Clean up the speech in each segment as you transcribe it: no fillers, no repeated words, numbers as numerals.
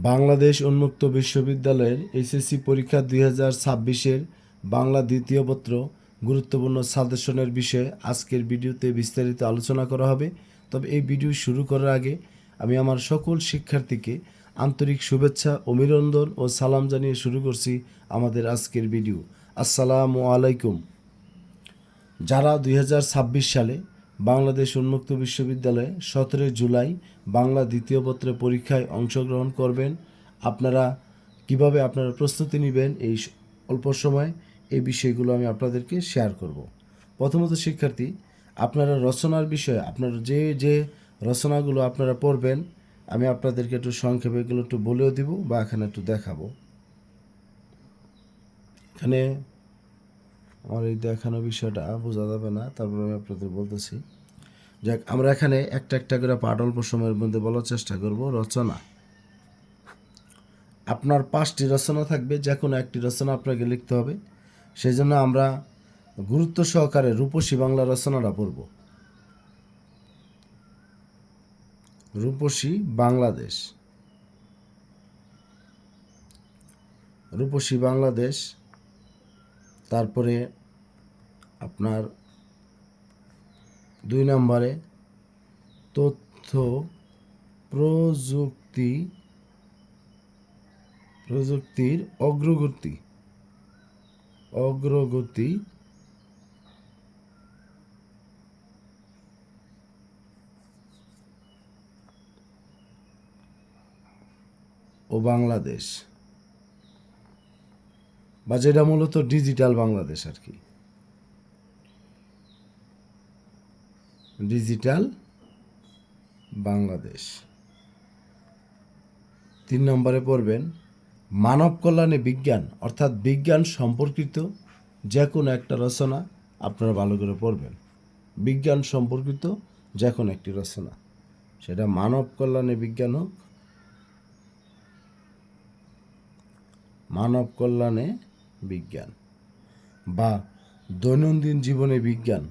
বাংলাদেশ উন্মুক্ত বিশ্ববিদ্যালয়ের এইচএসসি পরীক্ষা 2026-এর বাংলা দ্বিতীয় পত্র গুরুত্বপূর্ণ সাজেশনের বিষয়ে আজকের ভিডিওতে বিস্তারিত আলোচনা করা হবে। তবে এই ভিডিও শুরু করার আগে আমি আমার সকল শিক্ষার্থীকে আন্তরিক শুভেচ্ছা, অভিনন্দন ও সালাম জানিয়ে শুরু করছি আমাদের আজকের ভিডিও। আসসালামু আলাইকুম। যারা 2026 সালে বাংলাদেশ উন্মুক্ত বিশ্ববিদ্যালয়ে 17 জুলাই বাংলা দ্বিতীয় পত্রে পরীক্ষায় অংশগ্রহণ করবেন, আপনারা কিভাবে আপনারা প্রস্তুতি নেবেন এই অল্প সময় এই বিষয়গুলো আমি আপনাদেরকে শেয়ার করব। প্রথমত শিক্ষার্থী, আপনারা রচনার বিষয়ে আপনারা যে রচনাগুলো আপনারা পড়বেন আমি আপনাদেরকে একটু সংক্ষেপে এগুলো একটু বলেও দিব বা এখানে একটু দেখাবো। এখানে আমার এই দেখানো বিষয়টা বোঝা যাবে না, তারপরে আমি আপনাদের বলতেছি। যাক, আমরা এখানে একটা একটা করে পাঠ অল্প সময়ের মধ্যে বলার চেষ্টা করব। রচনা, আপনার 5টি রচনা থাকবে, যে কোনো একটি রচনা আপনাকে লিখতে হবে। সেই জন্য আমরা গুরুত্ব সহকারে রূপসী বাংলা রচনাটা পড়ব। রূপসী বাংলাদেশ, রূপসী বাংলাদেশ। তারপরে আপনার 2 নম্বরে তথ্য প্রযুক্তির অগ্রগতি ও বাংলাদেশ, বা যেটা মূলত ডিজিটাল বাংলাদেশ আর কি, ডিজিটাল বাংলাদেশ। 3 নম্বরে পড়বেন মানব কল্যাণে বিজ্ঞান, অর্থাৎ বিজ্ঞান সম্পর্কিত যে কোনো একটা রচনা আপনারা ভালো করে পড়বেন। বিজ্ঞান সম্পর্কিত যে কোনো একটি রচনা, সেটা মানব কল্যাণে বিজ্ঞান হোক, মানব কল্যাণে বিজ্ঞান বা দৈনন্দিন জীবনে বিজ্ঞান।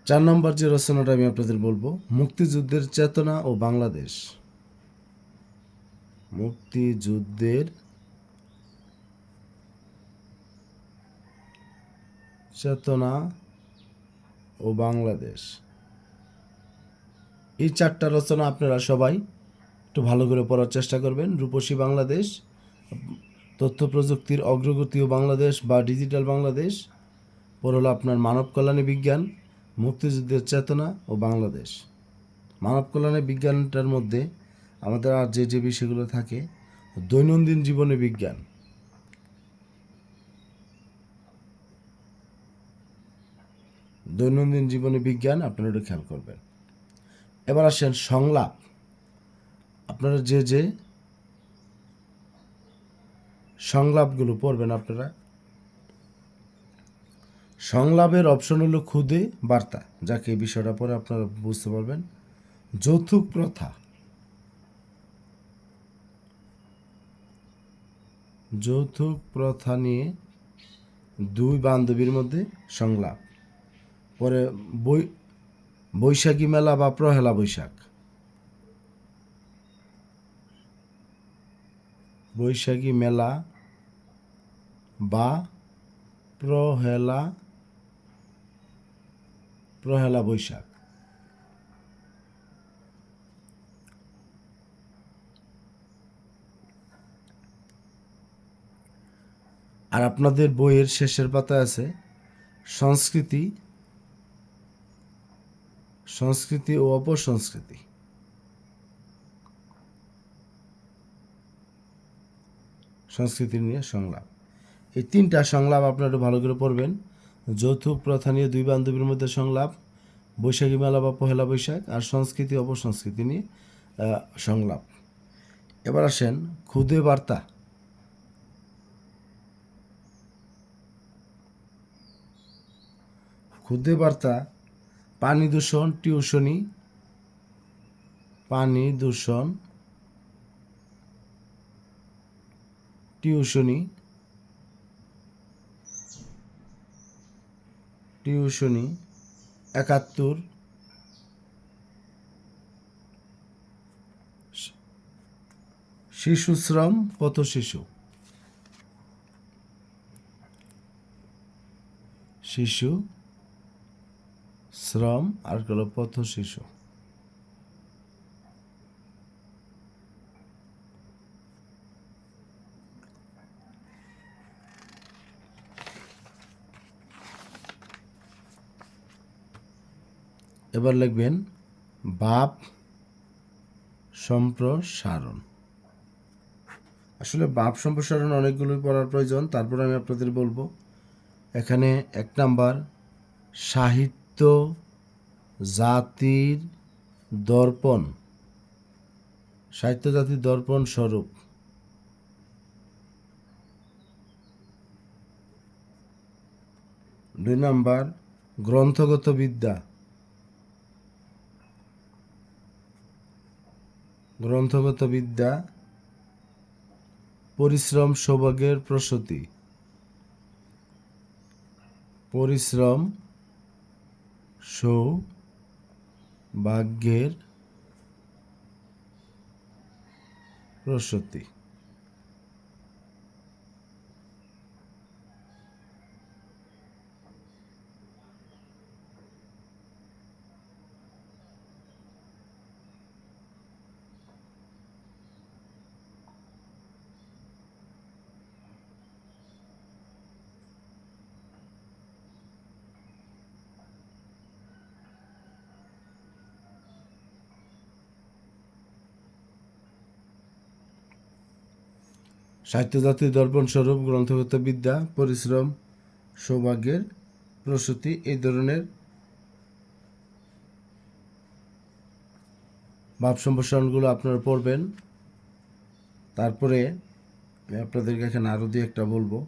4 নম্বর যে রচনাটা আমি আপনাদের বলবো, মুক্তিযুদ্ধের চেতনা ও বাংলাদেশ, মুক্তিযুদ্ধের চেতনা ও বাংলাদেশ। এই 4টা রচনা আপনারা সবাই একটু ভালো করে পড়ার চেষ্টা করবেন। রূপসী বাংলাদেশ, তথ্য প্রযুক্তির অগ্রগতি ও বাংলাদেশ বা ডিজিটাল বাংলাদেশ, পড়ল আপনার মানব কল্যাণে বিজ্ঞান, মুক্তিযুদ্ধের চেতনা ও বাংলাদেশ। মানব কল্যাণে বিজ্ঞানটার মধ্যে আমাদের আর যে বিষয়গুলো থাকে, দৈনন্দিন জীবনে বিজ্ঞান, দৈনন্দিন জীবনে বিজ্ঞান আপনারা একটু খেয়াল করবেন। এবার আসেন সংলাপ। আপনারা যে সংলাপগুলো পড়বেন, আপনারা সংলাপের অপশন হলো খুদে বার্তা, যাকে এই বিষয়টা পরে আপনারা বুঝতে পারবেন। যৌতুক প্রথা, যৌতুক প্রথা নিয়ে 2 বান্ধবীর মধ্যে সংলাপ। পরে বৈশাখী মেলা বা প্রহেলা বৈশাখ, বৈশাখী মেলা বা প্রহেলা বৈশাখ। আর আপনাদের বইয়ের শেষের পাতায় আছে সংস্কৃতি ও অপসংস্কৃতি। সংস্কৃতি নিয়ে সংলাপ, এই 3টা সংলাপ আপনারা ভালো করে পড়বেন। যৌতুক প্রথা নিয়ে 2 বান্ধবীর মধ্যে সংলাপ, বৈশাখী মেলা বা পহেলা বৈশাখ, আর সংস্কৃতি অপসংস্কৃতি নিয়ে সংলাপ। এবার আসেন খুদে বার্তা। খুদে বার্তা, পানি দূষণ, টিউশনি, পানি দূষণ, টিউশনি, 71, শিশু শ্রম, পথ শিশু। শিশু শ্রম আর হলো পথ শিশু। এবার লিখবেন ভাব সম্প্রসারণ। আসলে ভাব সম্প্রসারণ অনেকগুলোই পড়ার প্রয়োজন, তারপর আমি আপনাদের বলবো। এখানে 1 নাম্বার সাহিত্য জাতির দর্পণ, সাহিত্য জাতির দর্পণ স্বরূপ। 2 নাম্বার গ্রন্থগত বিদ্যা, গ্রন্থগত বিদ্যা পরিশ্রম সৌভাগ্যের প্রসূতি, পরিশ্রম সৌভাগ্যের প্রসূতি। সাহিত্য জাতির দর্পণ স্বরূপ, গ্রন্থগত বিদ্যা পরিশ্রম সৌভাগ্যের প্রসূতি, এই ধরনের ভাব সম্প্রসারণগুলো আপনারা পড়বেন। তারপরে আমি আপনাদেরকে এখানে আরও দিয়ে একটা বলবো।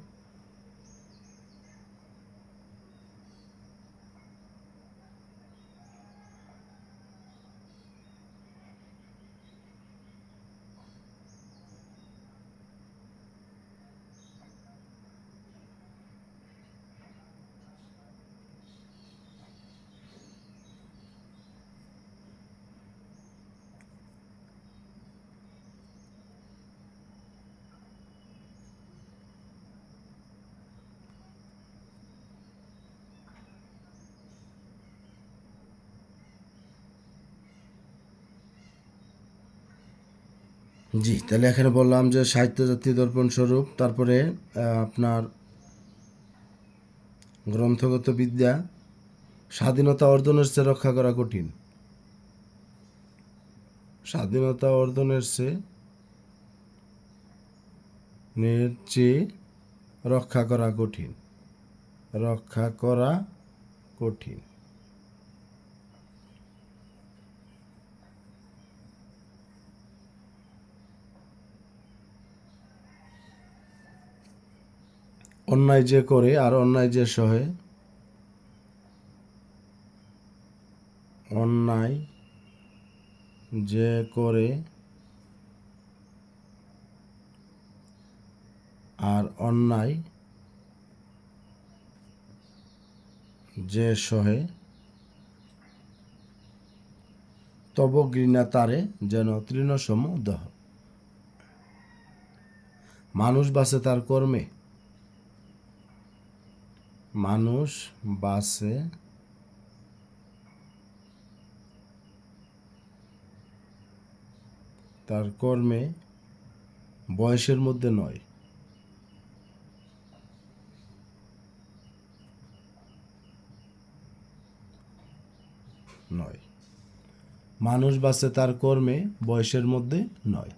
জি, তাহলে এখানে বললাম যে সাহিত্য জাতীয় দর্পণ স্বরূপ, তারপরে আপনার গ্রন্থগত বিদ্যা স্বাধীনতা অর্জনের চেয়ে রক্ষা করা কঠিন, স্বাধীনতা অর্জনের চেয়ে রক্ষা করা কঠিন, রক্ষা করা কঠিন। অন্যায় যে করে আর অন্যায় যে সহে, অন্যায় যে করে আর অন্যায় যে সহে, তব ঘৃণা তারে যেন তৃণসম দহ। মানুষ বাঁচে তার কর্মে, মানুষ বাঁচে তার কর্মে, বয়সের মধ্যে নয়। নয়, মানুষ বাঁচে তার কর্মে, বয়সের মধ্যে নয়।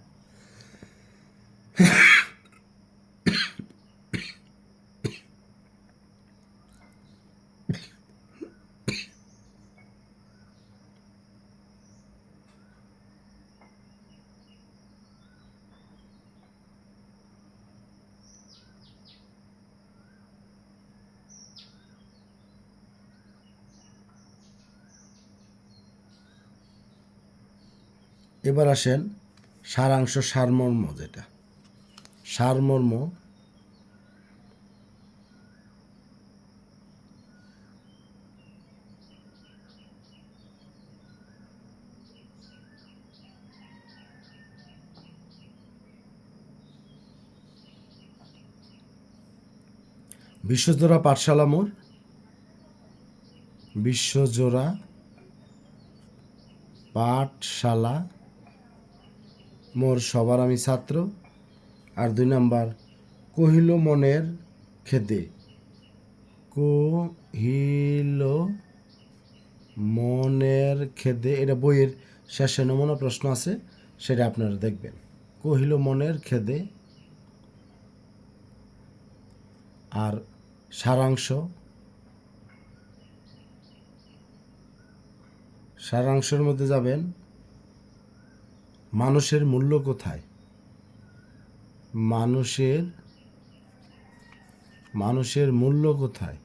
এবার আসেন সারাংশ, সারমর্ম, যেটা সারমর্ম। বিশ্বজোড়া পাঠশালা মোড়, বিশ্বজোড়া পাঠশালা মোর সবার আমি ছাত্র। আর 2 নাম্বার কহিল মনের খেদে, কহিল মনের খেদে, এটা বইয়ের শেষে নমুনা প্রশ্ন আছে, সেটা আপনারা দেখবেন। কহিল মনের খেদে। আর সারাংশের মধ্যে যাবেন মানুষের মূল্য কোথায়, মানুষের মূল্য কোথায়,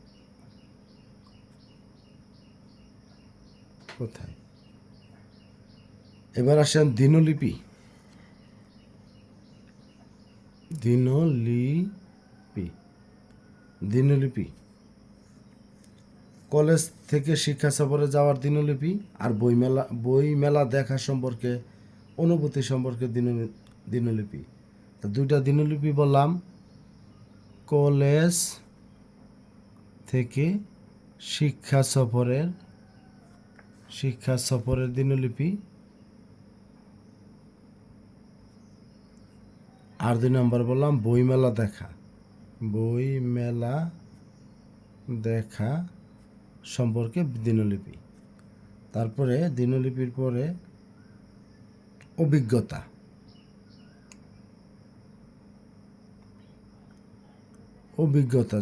এবার আসেন দিনলিপি। দিনলিপি কলেজ থেকে শিক্ষা সফরে যাওয়ার দিনলিপি, আর বইমেলা দেখা সম্পর্কে অনুভূতি সম্পর্কে দিনলিপি। তো 2টা দিনলিপি বললাম, কলেজ থেকে শিক্ষা সফরের দিনলিপি, আর 2 নম্বর বললাম বইমেলা দেখা সম্পর্কে দিনলিপি। তারপরে দিনলিপির পরে অভিজ্ঞতা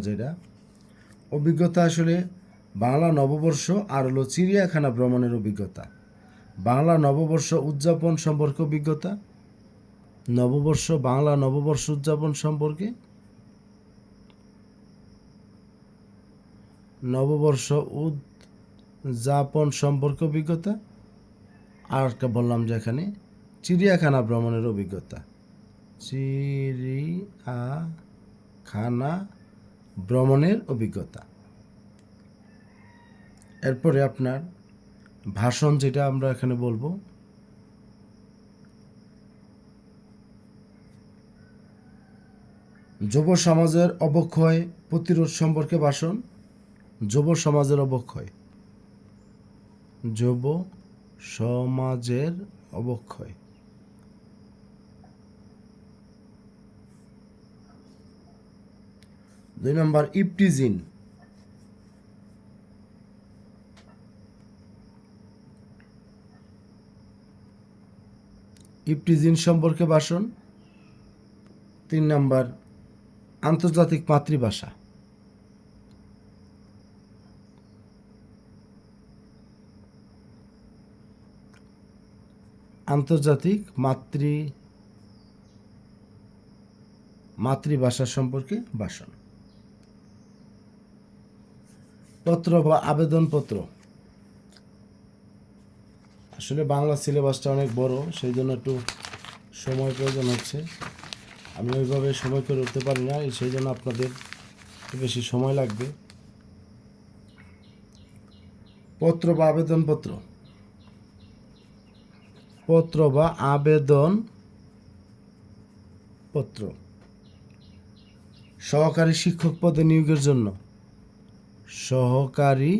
যেটা অভিজ্ঞতা আসলে বাংলা নববর্ষ আর হলো চিড়িয়াখানা ভ্রমণের অভিজ্ঞতা। বাংলা নববর্ষ উদযাপন সম্পর্কে অভিজ্ঞতা, বাংলা নববর্ষ উদযাপন সম্পর্কে, নববর্ষ উদযাপন সম্পর্কে অভিজ্ঞতা। আর একটা বললাম যে এখানে চিড়িয়াখানা ভ্রমণের অভিজ্ঞতা, চিড়িয়াখানা ভ্রমণের অভিজ্ঞতা। এরপরে আপনার ভাষণ, যেটা আমরা এখানে বলবো, যুব সমাজের অবক্ষয় প্রতিরোধ সম্পর্কে ভাষণ। যুব সমাজের অবক্ষয়, 2 নম্বর ইপটিজিন সম্পর্কে ভাষণ। 3 নম্বর আন্তর্জাতিক মাতৃভাষা। আন্তর্জাতিক মাতৃভাষা সম্পর্কে ভাষণ। পত্র বা আবেদনপত্র, আসলে বাংলা সিলেবাসটা অনেক বড়, সেই জন্য একটু সময় প্রয়োজন হচ্ছে। আমি ওইভাবে সময় করে উঠতে পারি না, সেই জন্য আপনাদের বেশি সময় লাগবে। পত্র বা আবেদনপত্র, সহকারী শিক্ষক পদে নিয়োগের জন্য, সহকারী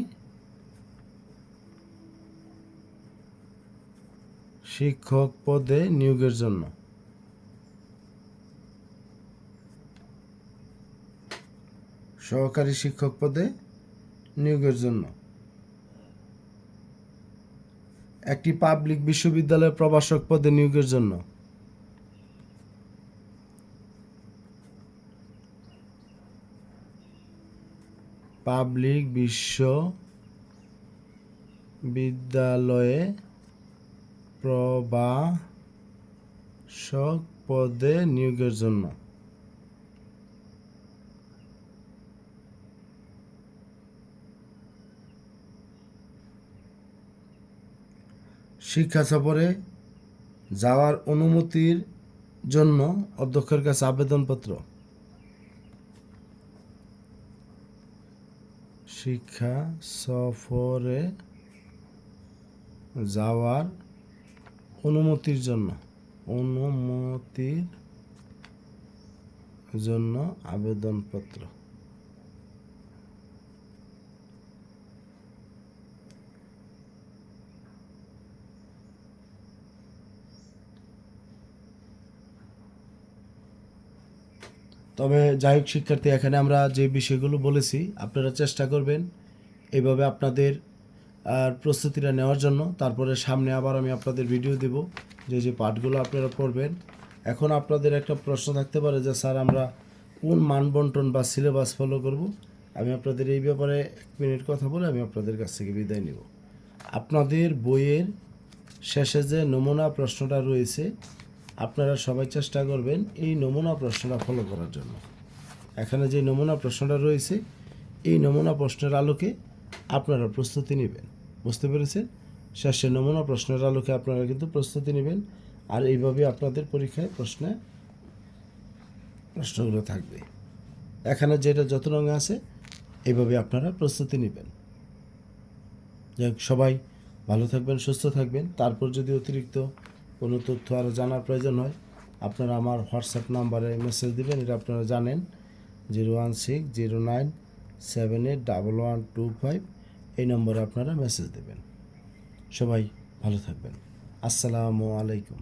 শিক্ষক পদে নিয়োগের জন্য, সহকারী শিক্ষক পদে নিয়োগের জন্য। একটি পাবলিক বিশ্ববিদ্যালয়ের প্রভাষক পদে নিয়োগের জন্য, পাবলিক বিশ্ববিদ্যালয়ে প্রভাষক পদে নিয়োগের জন্য। শিক্ষা সফরে যাওয়ার অনুমতির জন্য অধ্যক্ষের কাছে আবেদনপত্র, শিক্ষা সফরে যাওয়ার অনুমতির জন্য আবেদনপত্র। তবে যাই হোক শিক্ষার্থী, এখানে আমরা যে বিষয়গুলো বলেছি আপনারা চেষ্টা করবেন এইভাবে আপনাদের আর প্রস্তুতিটা নেওয়ার জন্য। তারপরে সামনে আবার আমি আপনাদের ভিডিও দেব যে যে পাঠগুলো আপনারা পড়বেন। এখন আপনাদের একটা প্রশ্ন থাকতে পারে যে স্যার আমরা কোন মানবন্টন বা সিলেবাস ফলো করব। আমি আপনাদের এই ব্যাপারে 1 মিনিট কথা বলে আমি আপনাদের কাছ থেকে বিদায় নেব। আপনাদের বইয়ের শেষে যে নমুনা প্রশ্নটা রয়েছে আপনারা সবাই চেষ্টা করবেন এই নমুনা প্রশ্নটা ফলো করার জন্য। এখানে যে নমুনা প্রশ্নটা রয়েছে এই নমুনা প্রশ্নের আলোকে আপনারা প্রস্তুতি নেবেন। বুঝতে পেরেছেন? শেষে নমুনা প্রশ্নের আলোকে আপনারা কিন্তু প্রস্তুতি নেবেন, আর এইভাবে আপনাদের পরীক্ষায় প্রশ্নগুলো থাকবে। এখানে যেটা যত রঙে আছে এইভাবে আপনারা প্রস্তুতি নেবেন। যাই হোক, সবাই ভালো থাকবেন, সুস্থ থাকবেন। তারপর যদি অতিরিক্ত কোনো তথ্য আরও জানার প্রয়োজন হয় আপনারা আমার হোয়াটসঅ্যাপ নাম্বারে মেসেজ দেবেন। এটা আপনারা জানেন, 01609781125। এই নম্বরে আপনারা মেসেজ দেবেন। সবাই ভালো থাকবেন। আসসালামু আলাইকুম।